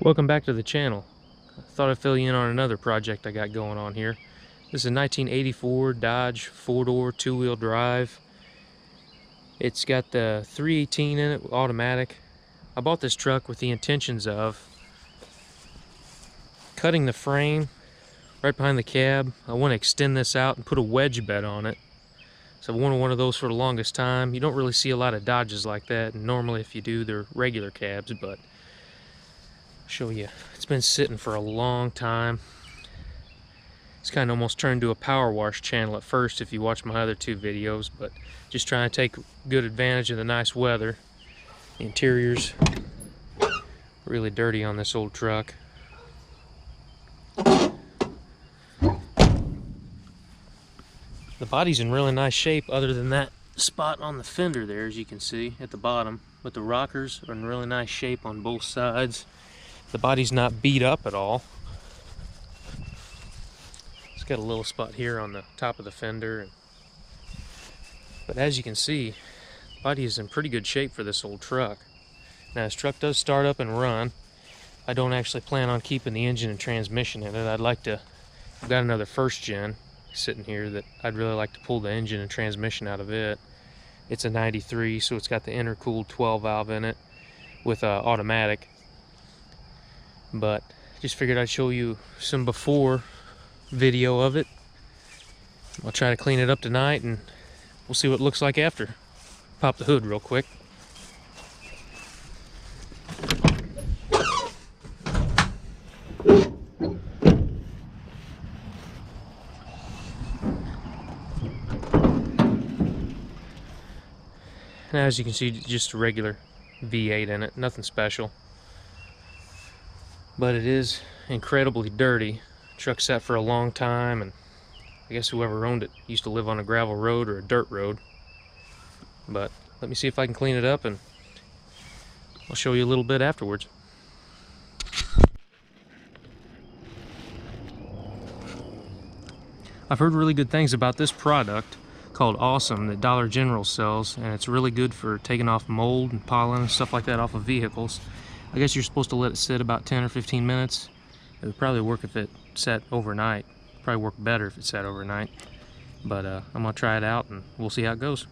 Welcome back to the channel. I thought I'd fill you in on another project I got going on here. This is a 1984 Dodge 4-door 2-wheel drive. It's got the 318 in it, automatic. I bought this truck with the intentions of cutting the frame right behind the cab. I want to extend this out and put a wedge bed on it. So I've wanted one of those for the longest time. You don't really see a lot of Dodges like that, and normally if you do, they're regular cabs, but show you. It's been sitting for a long time. It's kind of almost turned to a power wash channel at first if you watch my other two videos, but just trying to take good advantage of the nice weather. The interior's really dirty on this old truck. The body's in really nice shape other than that spot on the fender there, as you can see at the bottom, but the rockers are in really nice shape on both sides. The body's not beat up at all. It's got a little spot here on the top of the fender, but as you can see, the body is in pretty good shape for this old truck. Now this truck does start up and run. I don't actually plan on keeping the engine and transmission in it. I've got another first gen sitting here that I'd really like to pull the engine and transmission out of it. It's a 93, so it's got the intercooled 12 valve in it with automatic. But just figured I'd show you some before video of it. I'll try to clean it up tonight and we'll see what it looks like after. Pop the hood real quick. And as you can see, just a regular V8 in it, nothing special. But it is incredibly dirty. Truck sat for a long time, and I guess whoever owned it used to live on a gravel road or a dirt road. But let me see if I can clean it up, and I'll show you a little bit afterwards. I've heard really good things about this product called Awesome that Dollar General sells, and it's really good for taking off mold and pollen and stuff like that off of vehicles. I guess you're supposed to let it sit about 10 or 15 minutes. It would probably work if it sat overnight. Probably work better if it sat overnight. But I'm gonna try it out and we'll see how it goes.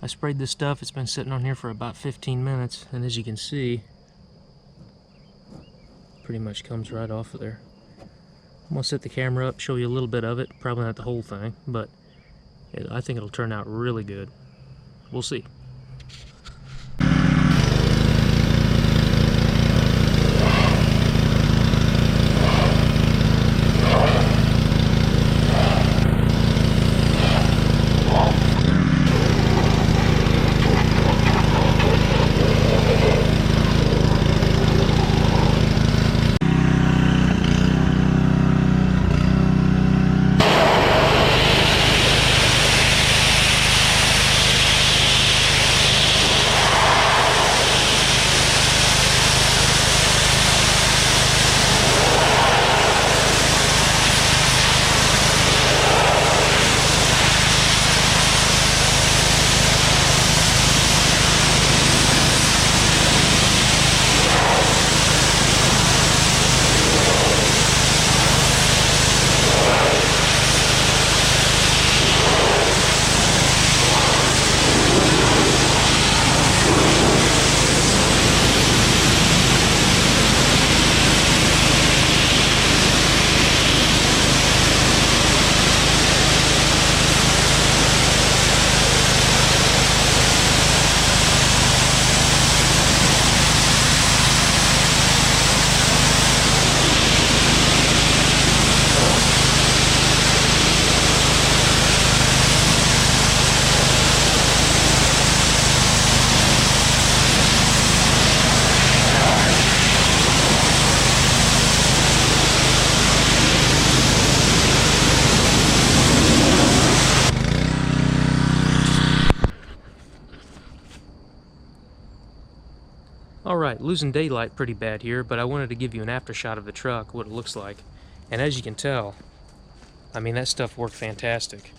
I sprayed this stuff. It's been sitting on here for about 15 minutes, and as you can see, pretty much comes right off of there. I'm gonna set the camera up, show you a little bit of it, probably not the whole thing, but I think it'll turn out really good. We'll see. Alright, losing daylight pretty bad here, but I wanted to give you an after shot of the truck, what it looks like. And as you can tell, I mean, that stuff worked fantastic.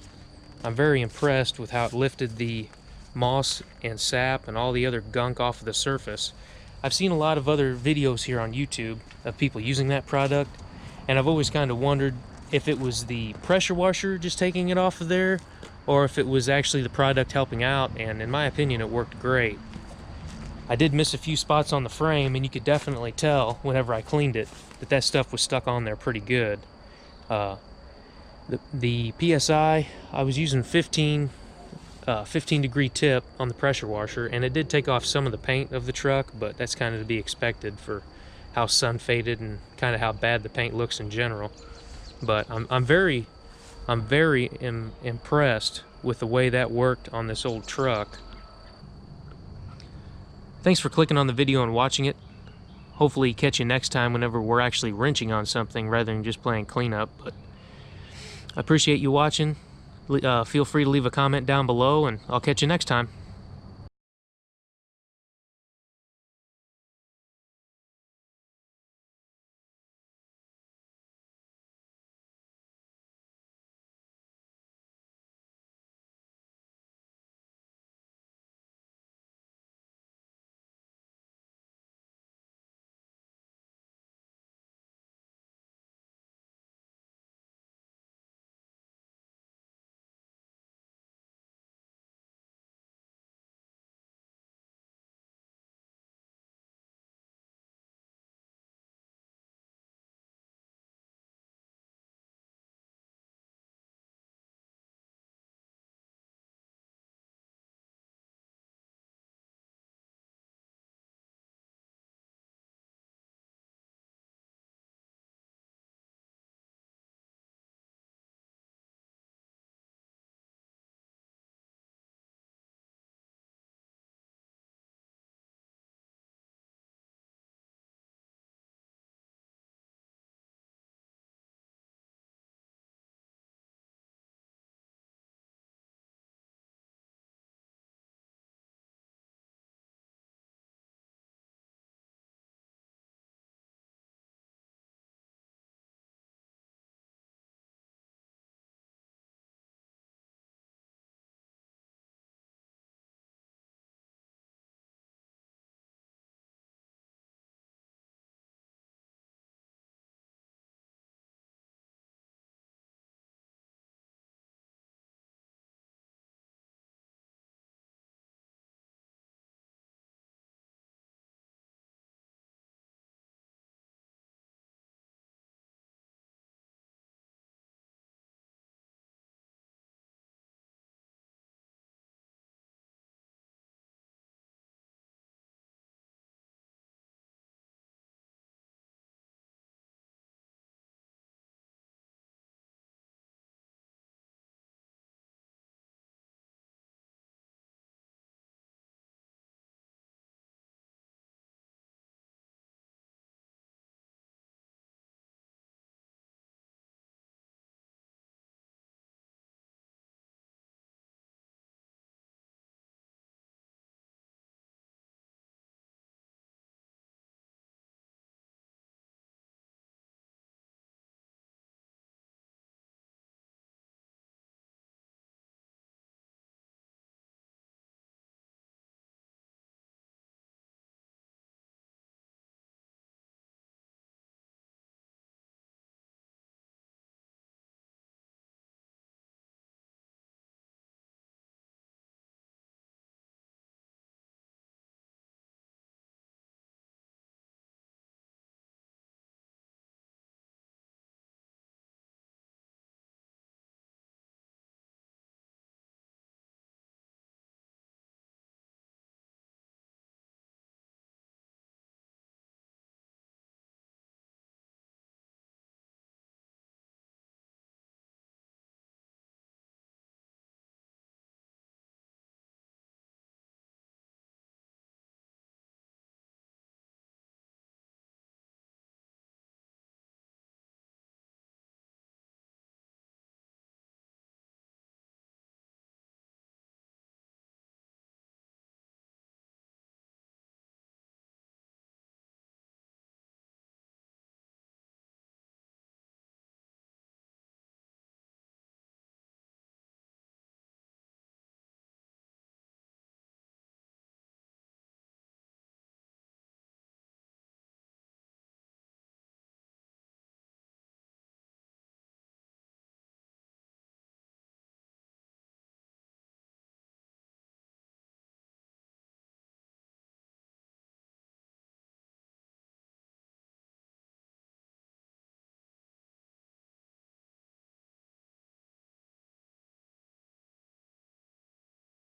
I'm very impressed with how it lifted the moss and sap and all the other gunk off of the surface. I've seen a lot of other videos here on YouTube of people using that product, and I've always kind of wondered if it was the pressure washer just taking it off of there, or if it was actually the product helping out, and in my opinion it worked great. I did miss a few spots on the frame, and you could definitely tell whenever I cleaned it that that stuff was stuck on there pretty good. The PSI, I was using 15 degree tip on the pressure washer, and it did take off some of the paint of the truck, but that's kind of to be expected for how sun faded and kind of how bad the paint looks in general. But I'm very impressed with the way that worked on this old truck. Thanks for clicking on the video and watching it. Hopefully catch you next time whenever we're actually wrenching on something rather than just playing cleanup. But I appreciate you watching. Feel free to leave a comment down below, and I'll catch you next time.